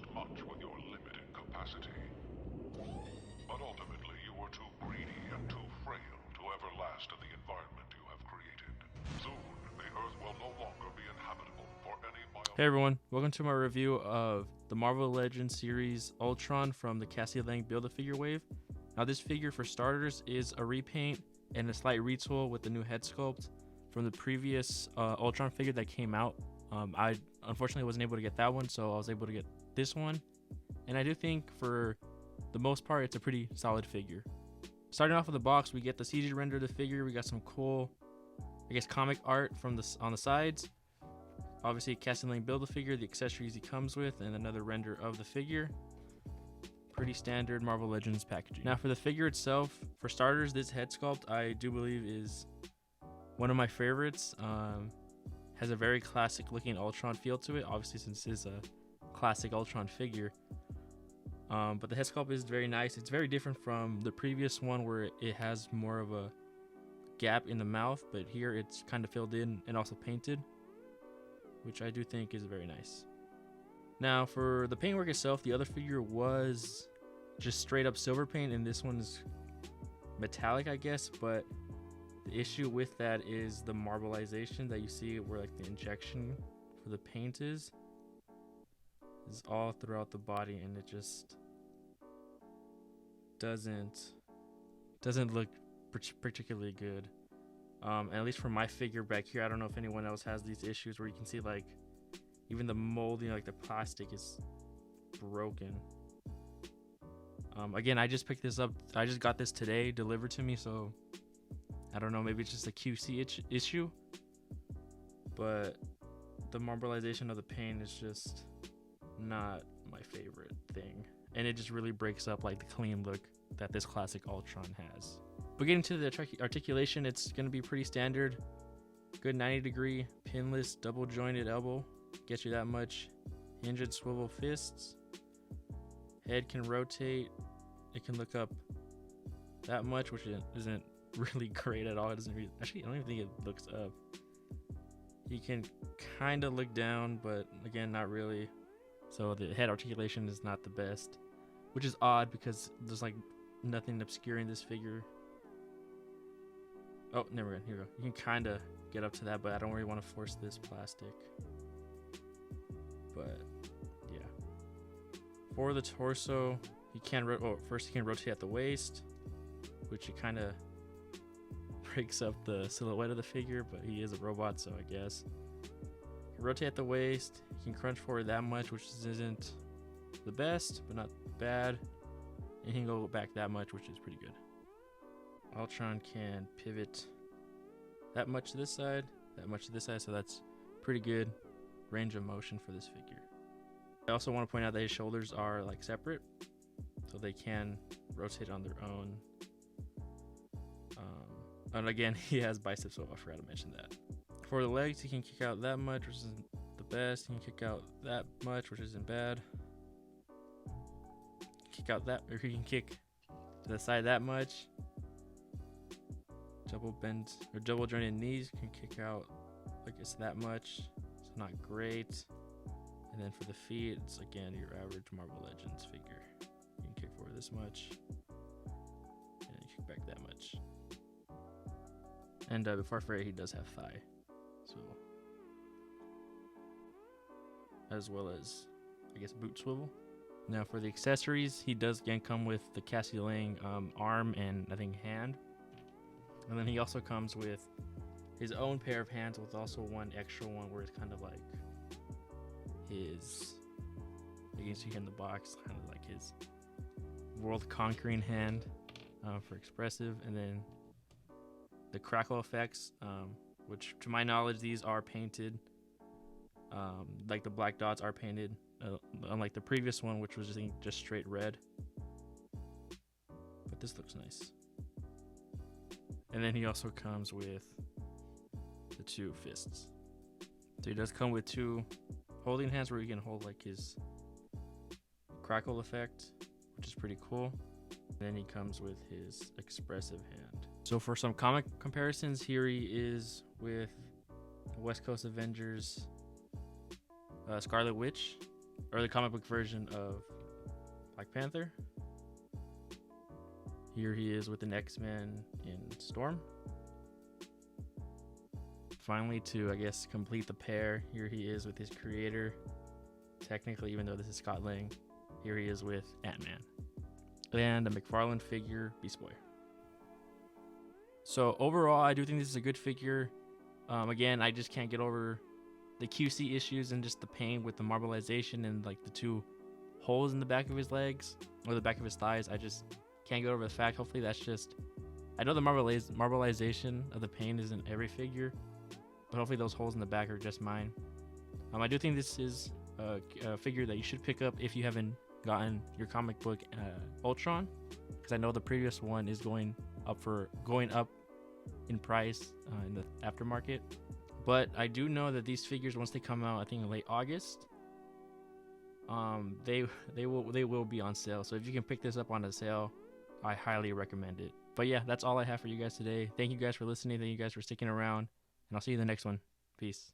accomplished much with your limited capacity. But ultimately, you were too greedy and too frail to ever last in the environment you have created. Soon, the Earth will no longer be inhabitable for any Hey everyone, welcome to my review of the Marvel Legends series Ultron from the Cassie Lang Build-A-Figure wave. Now this figure, for starters, is a repaint and a slight retool with the new head sculpt from the previous Ultron figure that came out. I unfortunately wasn't able to get that one, so I was able to get this one. And I do think for the most part, it's a pretty solid figure. Starting off with the box, we get the CG render of the figure. We got some cool, comic art from on the sides. Obviously, Cassie Lang Build-A-Figure, the accessories he comes with, and another render of the figure. Pretty standard Marvel Legends packaging. Now for the figure itself, for starters, this head sculpt I do believe is one of my favorites. Has a very classic looking Ultron feel to it, obviously since it's a classic Ultron figure. But the head sculpt is very nice. It's very different from the previous one where it has more of a gap in the mouth, but here it's kind of filled in and also painted, which I do think is very nice. Now for the paintwork itself, the other figure was just straight up silver paint, and this one is metallic, I guess, but the issue with that is the marbleization that you see where like the injection for the paint is all throughout the body, and it just doesn't look particularly good. At least for my figure back here, I don't know if anyone else has these issues where you can see like even the molding, like the plastic is broken. Again, I just picked this up. I just got this today delivered to me, so I don't know, maybe it's just a QC issue, but the marbleization of the paint is just not my favorite thing, and it just really breaks up like the clean look that this classic Ultron has. But getting to the articulation, it's going to be pretty standard. Good 90-degree pinless double jointed elbow, gets you that much. Hinge and swivel fists. Head can rotate. It can look up that much, which isn't really great at all. It doesn't really, actually, I don't even think it looks up. He can kind of look down, but again, not really. So the head articulation is not the best, which is odd because there's like nothing obscuring this figure. Oh, never mind. Here we go. You can kind of get up to that, but I don't really want to force this plastic. But yeah, for the torso, he can first he can rotate at the waist, which it kind of breaks up the silhouette of the figure, but he is a robot, so I guess. He can rotate at the waist. He can crunch forward that much, which isn't the best, but not bad. And he can go back that much, which is pretty good. Ultron can pivot that much to this side, that much to this side, so that's pretty good range of motion for this figure. I also want to point out that his shoulders are like separate, so they can rotate on their own. And again, he has biceps, so I forgot to mention that. For the legs, he can kick out that much, which isn't the best. He can kick out that much, which isn't bad. Kick out that, or he can kick to the side that much. Double bend or double jointed knees can kick out like it's that much. It's not great. And then for the feet, it's again your average Marvel Legends figure. You can kick forward this much, and you kick back that much. And before I forget, he does have thigh swivel, as well as, I guess, boot swivel. Now for the accessories, he does again come with the Cassie Lang arm and I think hand. And then he also comes with his own pair of hands with also one extra one where it's kind of like his, you can see here in the box, kind of like his world conquering hand for expressive. And then the crackle effects, which to my knowledge, these are painted. Like the black dots are painted, unlike the previous one, which was just straight red. But this looks nice. And then he also comes with the two fists. So he does come with two holding hands where you can hold like his crackle effect, which is pretty cool. And then he comes with his expressive hand. So for some comic comparisons, here he is with the West Coast Avengers Scarlet Witch. or the comic book version of Black Panther. Here he is with an X-Men in Storm. Finally, to I guess complete the pair, here he is with his creator. Technically, even though this is Scott Lang, here he is with Ant-Man. And a McFarlane figure, Beast Boy. So overall, I do think this is a good figure. Again, I just can't get over the QC issues and just the pain with the marbleization and like the two holes in the back of his legs or the back of his thighs. I just can't get over the fact. Hopefully that's just, I know the marbleization of the pain isn't every figure, but hopefully those holes in the back are just mine. I do think this is a figure that you should pick up if you haven't gotten your comic book Ultron, because I know the previous one is going up in price in the aftermarket. But I do know that these figures, once they come out, I think in late August, they will be on sale. So if you can pick this up on a sale, I highly recommend it. But yeah, that's all I have for you guys today. Thank you guys for listening. Thank you guys for sticking around, and I'll see you in the next one. Peace.